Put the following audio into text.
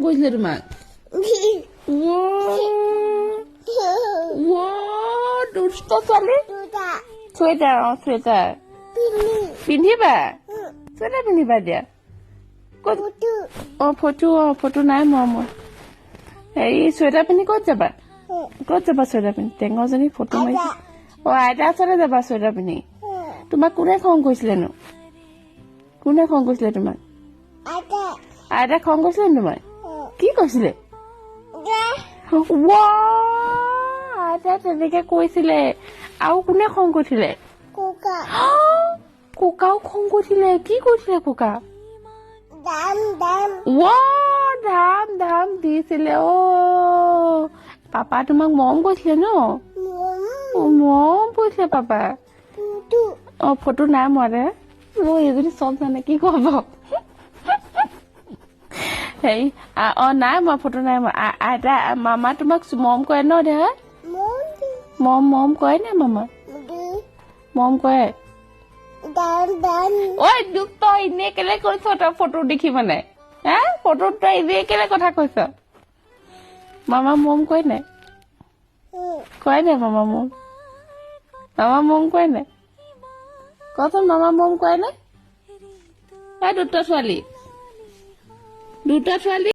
কৰিছিলে তোমাক দুষ্ট ছোৱালী চুৱেটাৰ চুৱেটাৰ পিন্ধিবা চুৱেটাৰ পিন্ধিবা দিয়া ফটো নাই মই হেৰি চুৱেটাৰ পিন্ধি ক'ত যাবা চুৱেটাৰ পিন্ধি টেঙৰজনী ফটো মাৰিছে আইতা ওচৰতে যাবা চুৱেটাৰ পিন্ধি তোমাক কোনে খং কৰিছিলেনো তোমাক আইতা খং কৰিছিলে তোমাক কি কৈছিলে আইতা তেনেকে কৈছিলে আৰু কোনে খং কৰিছিলে কোকাও খং কৰিছিলে কি কৰিছিলে কোকা ধাম দিছিলে পাপা তোমাক মৰম কৰিছিলে ন মৰম কৰিছিলে পাপা ফটো নাই মৰা মই এইজনী চব জানে কি কব হেৰি নাই মই ফটো নাই আইতা মামা তোমাক মৰম কৰে ন দেহা মৰম কৰে নে মামা মৰম কৰে দুখ তই এনে কেলে কৈছ তই ফটো দেখি মানে ফটোত তই এনে কেলে কথা কৈছ মামা মৰম কৰে নাই মামা মৰম কৰে নাই কচোন মামা মৰম কৰে নাই দুটা ছোৱালী